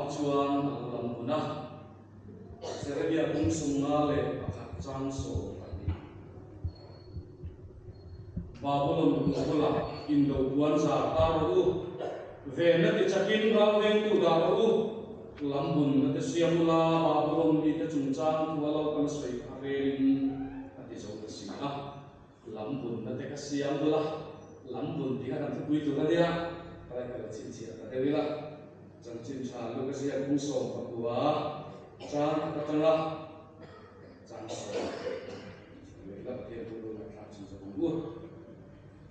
chuan lam huna serebia bung sunga le pakhat chang so pani babulum bula indo buan za taru ve na ti chakin ra veng tu daru lambun na te siamula babulum ni te chungchang walo kan soi avelin ati zo te sia lambun na te ka siamula lambun ti ka kan pui tu na dia kala kala chin chia ta devila chang chin cha lu ka sia bung so pakua chang ka tanga chang so le la te bu na ka chin so bu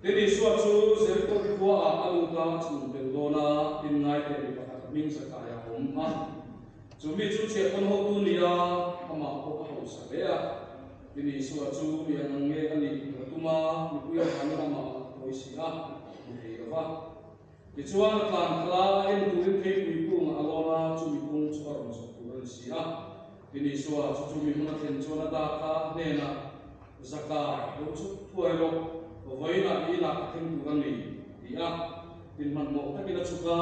tini suat su serto ki kuwa alu ka chu ben dona in ngai te ni pakhat ming sa kaya hom ma chumi chu che kon ho tu nia ama ko ka ho sa le a tini suat su yang nge ani tuma ni ku ya kan ama ko sia ni va ki chuan tlan khala in tu rin thei pui pu ma alona chu mi kung chu aron so tu ran sia tini suat chu mi huna then chuan da ka ne na zakai lo chu thuai lo với là đi lạc thêm của văn mình thì tin mặt một các cái chuka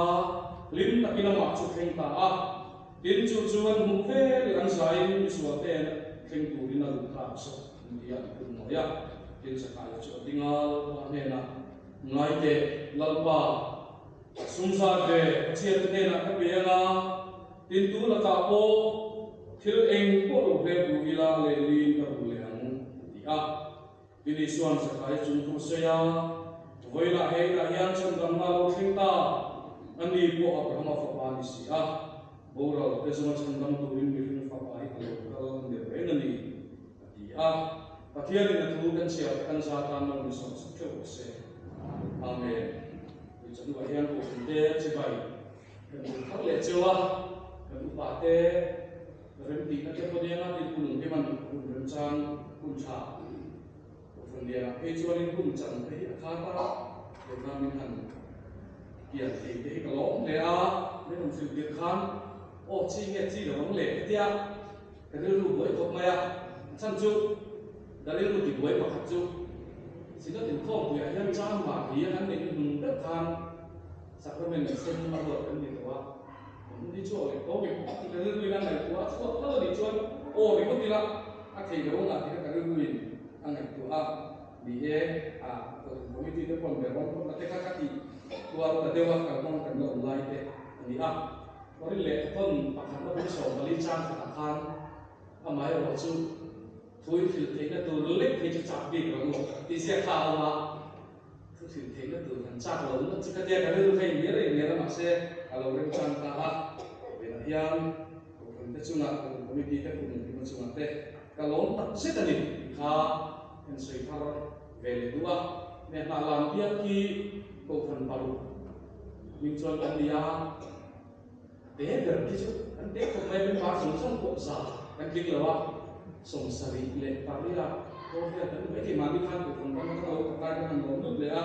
lim các cái mặc chụp hình ta tin chụp chuan mục phê để ăn giải như sủa tên hình của đi nào thả số thì cũng nói tin sẽ khai cho tiếng Anh nên là ngay để lâu qua sung sa về chia tên là các bé tin tú là cả po thiếu anh po đồ về của ila lệ linh các bùi lẻng thì tini suan sakai chung tu saya voila he na yan chan dam na lo thingta ani po abrahama fa pa ni sia boral pesama chan dam tu rin mi fa pa hi kalo kal ne re na ni ti pathian ni na tu kan sia kan sa ta no ni so su theu se amen ni chan wa yan ko te che bai kan thak le chewa kan pa te ren ti na te po dia na ti kunung ke man kun ren chan kun cha phần địa cái cho nên cũng chẳng thấy khá ta để làm mình hẳn kiện thì cái lỗ lẽ nên làm sự việc khăn ô chi nghe chi là vấn lệ tia cái điều lu với cột mày chăn chú cái điều lu thì với mà chăn chú chỉ có tiền không thì anh chăn mà thì anh nên dùng đất khăn sắp tới mình xem mà vợ cái gì đó đi chơi có việc cái điều lu đang này quá suốt nó đi chơi ô thì có gì lắm thì cái ông là thì cái điều lu anh này của di komiti te pon beron na te kakati tuar ta dewa ka kon kan lo lai te ni ori le ton pakhat na bu so mali chang ka khan amai ro chu thui thil te na tu lek te cha bi ro lo ti sia kha ma thu thil te na tu han cha lo na chu ka te ka lu thei mi re mi na ma se alo ren chang ka be na hian ko kon te chu na komiti te pun ni ma chu na te ka lom tak se ta ni kha en soi thar về tua nên là làm việc khi cổ phần bảo mình cho anh đi để được cái chút anh tiếp tục mấy bên bán sống cổ giả anh kinh là sống sari lệ paria có thể tận mấy thì mà đi khăn cổ phần bán nó lâu cái cái hàng nước lệ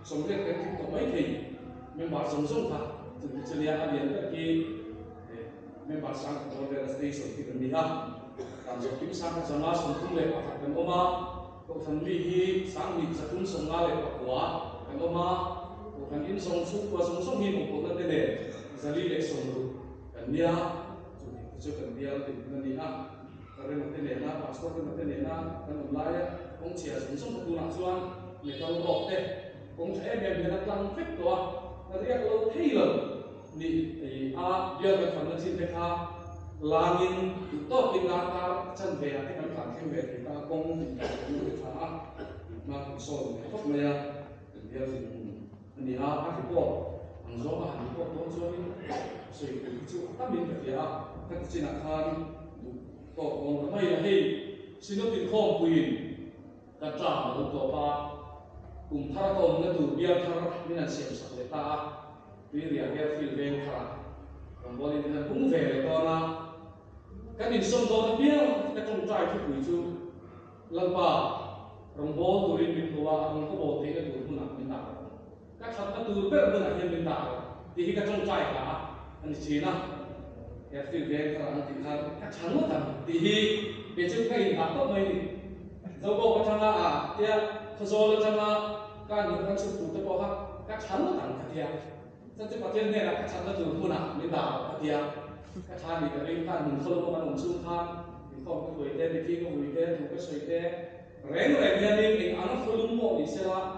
sống việc cái kinh mấy thì mình bán sống thật từ cái chơi ăn điện cái kia mình bán sang cổ về là station thì mình đi làm cho kiếm sang cái giá sống không lệ hoặc cái ôm ko than mi hi sang mi chakun songa le pakwa kanoma ko than in song su ko song hi ko na te le zali le song ru kan nia chu kan dia ti na ni kare na te le na pastor na te le na kan lai kong chia song tu na chuan me ka ro te kong the be be na tlang fet to na ria lo thei lo ni dia ka fan na chin te kha langin to pinga ka chan ve ate kan kan theng ve te ta kong ni ka ni tha ma ku so ni thok ma ya dia sin ni a report ang zo ma report to zo ni so ku chu ta min ka ya ka chi na khan to kong ka mai la hei sino tin khom kuin ka cha ma to pa kum thar tom na tu bia thar ni na siam sak le ta ri ria ge fil ven khara kong bolin na bung ve le to na cái mình sống đó biết cái trong trại thì quỷ chú lần ba rồng bò tụi mình bò rồng có bò thì cái tụi mình làm mình đào các thằng các tụi biết mình làm mình đào thì cái trong trại cả anh chị na cái phim về cái anh thì các thằng nó thằng thì bây giờ cái hình đào tốt mấy đi dấu bộ cái thằng thì cái số là thằng cái những cái sự tụi tôi có các thằng nó thằng cái thì chắc chắn là cái này là các thằng các tụi mình làm mình đào cái thì cái thang thì cái bên cạnh mình không có mình xuống thang thì không có vui thế thì khi có vui thế không có soi thế rèn rèn nhà mình ăn không lung bộ thì sẽ là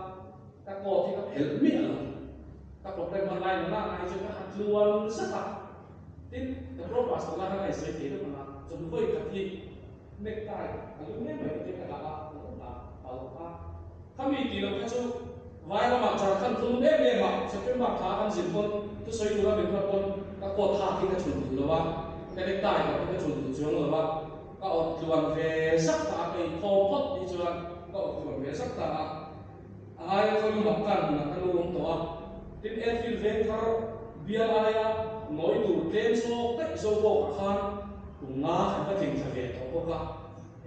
các cô thì các help miệng rồi các problem online nó là ai cho các hạt luôn rất là tin cái robot là cái soi thế đó mà chúng tôi cái thì necktie alumni mấy cái cái là cũng là bảo kami di lo kacu vai ma mak jar kan thum em ma September tha kan zin pon tu soi tu la min pon ka ko tha ki ka chun tu lo wa ka nek tai ka chun tu chuang lo wa ka ot luan ve sak ta kai tho phot ni chuan ka ot luan ve sak ta ai ko lu mak kan na kan lu to a tin airfield ve thar bial aya noi tu tlem so kai so ko ka khan ku nga kan ka thing sa ve to ko ka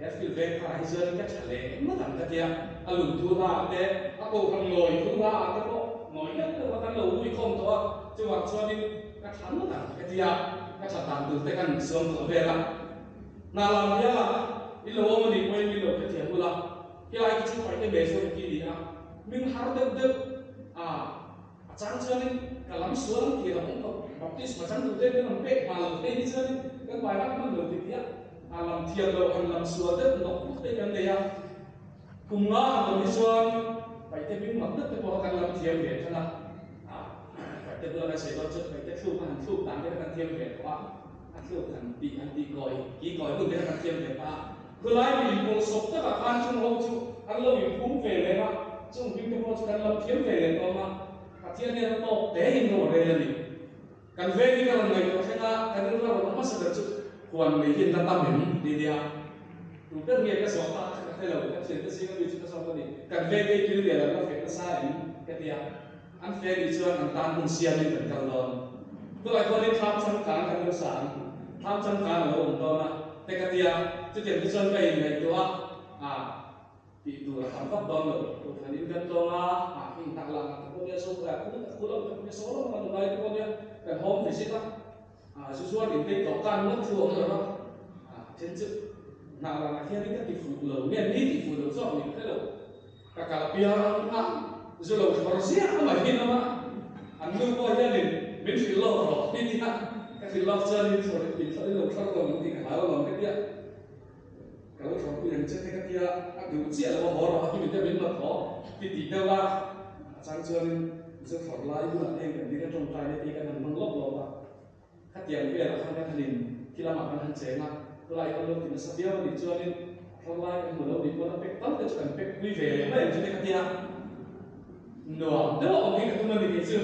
airfield ve thar hi zan ka chale ma dan ka tia alum thu la te a ko kan noi thu la te ko noi nhất te wa kan lo ui khom to chu wa chuan in ka than ma dan ka tia ka than dan tu te kan suam to ve la na lam ya in lo ma ni point min lo ka tia mula ki lai ki chu pai te be so ki di a min har de de a chang chuan in ka lam suam ki la ong ko baptist ma chang tu te min lam pe ma lo te ni chuan in kan pai hak man lo ti tia a lam thiam lo han lam suam de no te kan de ya cùng ngã hàng làm chuan phải tiếp biến mặt đất để có căn làm thiêm về thế nào phải tiếp là cái sợi đó chứ phải tiếp thu hàng thu tạm cái căn thiêm về các bạn ăn thu thành bị còi kỹ còi luôn cái căn thiêm về ta cứ lại bị một số tất cả ăn chung hậu chung ăn lâu bị phúng về lên mà chung phim cái một căn làm thiêm về lên đó mà cả thiên nhiên nó to té in đồ về lên căn về cái căn này có thể là cái điều đó nó sẽ được chứ hoàn mấy hiện ta tâm hình đi đi à chúng ta nghe cái số ta cái lâu cái chuyện cái gì cái chuyện cái số này cần về cái thứ gì là nó phải nó sai cái gì anh về đi chưa anh tan cùng xiên đi cần cần rồi tôi lại có đi tham trăm cá cái lâu sáng tham trăm cá là ông đó mà cái gì chứ tiền cái chân cái này đó thì tôi là tham pháp đó rồi tôi phải đi gần đó mà khi ta làm cái con số là cũng là cái số đó mà nó đây cái con nhá cần hôm thì xích lắm số số điểm cái có căn mất chuồng rồi đó trên chữ nào là khi anh cái phụ lầu nghe đi thì phụ lầu do mình cái lầu cả cả bia rồi lầu phải xé mà khi nó mà anh nuôi coi gia đình mình phải lo rồi đi đi cái phải lo cho nên rồi mình phải lầu sau rồi mình thì cả lo cái kia cái lầu sau thì chân cái kia đủ chuyện là bỏ rồi khi mìnhจะbiến mà khó thì đâu là sáng cho nên rất phải lái bữa nay cái đi cái trong tay thì cái thằng mang lốc lốc à khách tiền về là không cái thằng khi làm ăn hắn chế mà lại còn lâu thì nó sắp biết thì chưa nên còn lại còn một lâu thì con nó biết tắm cái cần biết quy về mấy em chưa biết cái gì nữa nếu ông ấy cần mình thì chưa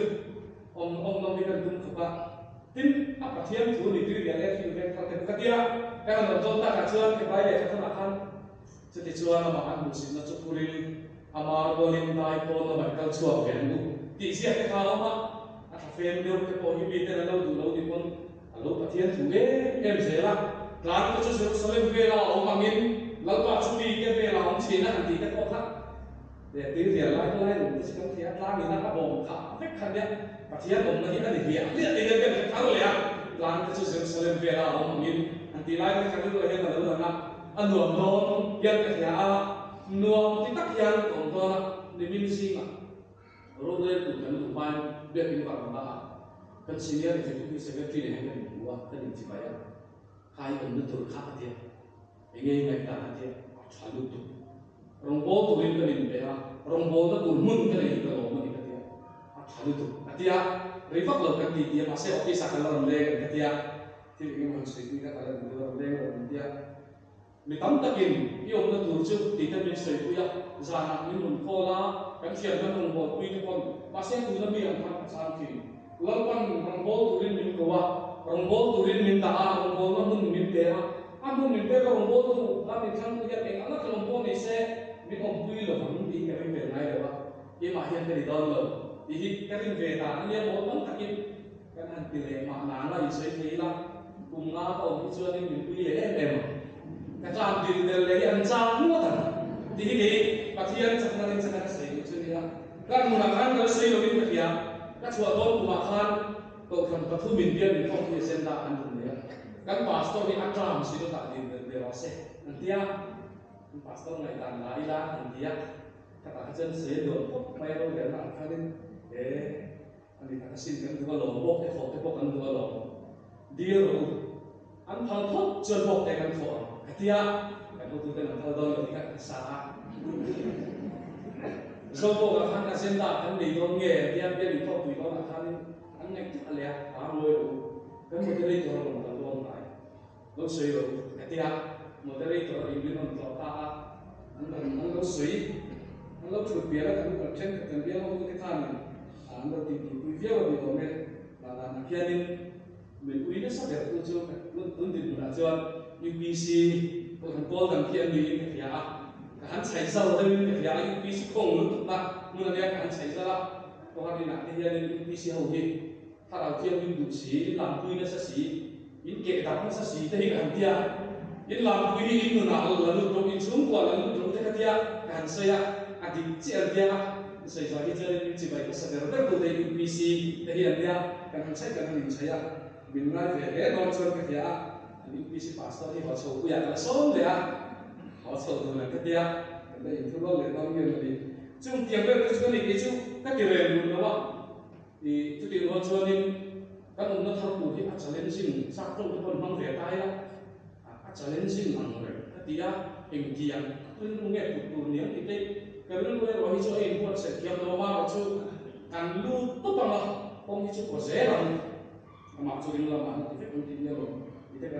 ông ấy cần không phải tin áp đặt thiên thủ thì tuy là em thì về thằng cái gì cái là chúng ta cả chưa cái bài để cho nó ăn cho thì chưa là mà ăn một xíu nó chụp puri amar golin dai po nó phải câu chuộc về nó thì gì cái thao mà phèn đều cái bộ hiệp định là lâu từ lâu thì con lâu cả thiên thủ em dễ lắm làm cho Jerusalem về là ông mang in lâu qua chuẩn bị cái về là ông chỉ là hành gì cái có khác để từ việc lại rồi cái sự kiện làm thì nó có bom khá phép khăn đấy và thiên ông nó hiện là việc liệt thì cái việc tháo lẻ làm cho Jerusalem về là ông mang in hành thì lại cái khăn rồi hiện là lâu là anh nuông đó hiện cái nhà nuông thì tắc hiện ông đó để mình gì mà rồi đây tụi mình tụi bay biết cái quan trọng là kan senior executive secretary ne kan buwa kan ni baya khai kan na tur kha atia engei ngai ta atia chalu tu rongbol tu rin kan in pera rongbol na tur mun kan ei ka lo mani ka tia chalu tu atia rifak lo kan ti tia ma se office ka lo le kan tia ti ngi mon se ti ka ta lo le lo tia mi tam takin yom na tur chu ti ta min soi puya zana min mun khola kan fian kan rongbol pui te kon ma se tu na mi ang khan ka san ki lalpan rongbol turin min kowa rongbol turin min taa rongbol na mun min pera amun min pera rongbol tu la min thang tu ya eng ala rongbol ni se min om pui lo van ti ka min per ngai lewa ye ma hian ka ri don lo ti hi ka rin ve ta ania mo tam takin kan han ti le ma na nga i sei thei la kum nga ka om chuan ni min pui le em ka tlam dil del le an cha mu ta ti hi ke pathian chakna rin chakna sei chu ni ya kan mun khan ka sei lo min ka ya các chùa tôn của bà Khan cậu thần và thu mình viên mình không thể xem ra ăn được nữa các pastor thì ăn tràm xí nó tại để họ sẽ ăn tia pastor ngày tàn lá ila ăn tia các bạn chân sẽ đường bốc bay đâu để làm cái nên để anh đi các xin cái thứ ba lỗ bốc cái khổ cái bốc ăn thứ ba lỗ đi rồi anh thằng thốt chân bọc để cần khổ cái tia cái tôi tên là thao đơn là cái xã do bộ là khăn agenda anh bị con nghề tia tia bị thốt tùy con là khăn anh ngay tức là phá lôi rồi cái một cái đây tôi làm tận luôn lại nó suy rồi cái tia một cái đây tôi in viên làm tọt ta anh nó suy anh nó chụp bia là anh còn trên cái bia nó cái than này anh nó tìm quý phía vào điều này là kia nên mình quý nó sắp đẹp tôi chưa tôi tìm là chưa UPC tôi thằng con thằng kia đi cái phía hắn chạy sâu hơn cái phía UPC không nó tụt lại nhưng mà hắn chạy ra lắm tôi hay đi nãy thì nên UPC hầu nhưถ้าเราเที่ยวยิ่งดูสียิ่งลำคุยน่าสียิ่งเกะดับน่าสีแต่ยิ่งหันเดียยิ่งลำคุยนี่ยิ่งหนาหลังตรงยิ่งสูงกว่าหลังตรงที่เขาเดียหันเสียอดีตเจียนเดียใส่ใจที่จะได้ยิ่งจีบไปก็แสดงว่าตัวเอง UPC แต่ยิ่งเดียกันหันใช้กันหันใช้บินง่ายเลยนอนชนกันเดียอันนี้ UPC พาสต้าที่เขาโชว์กูอยากจะซ้อมเลยเขาโชว์ตัวนั้นกันเดียกันได้ยินทุกวันเลยต้องเรียนเลยจุ่มเตียงเรื่องจุ่มนี่จุ่มก็เกี่ยวกับรู้นะว่าthì cái điều đó cho nên các ông nó thâu tụ thì challenging sao không có còn mang về tay đó challenging bằng người cái tí á hình dạng tôi không nghe tụ niếng thì cái lúc đó rồi cho em muốn sẽ kiếm nó mà cho càng lưu tốt bằng là không như chỗ có dễ lắm mà cho nên là mà nó thì phải không tin nhau rồi thì cái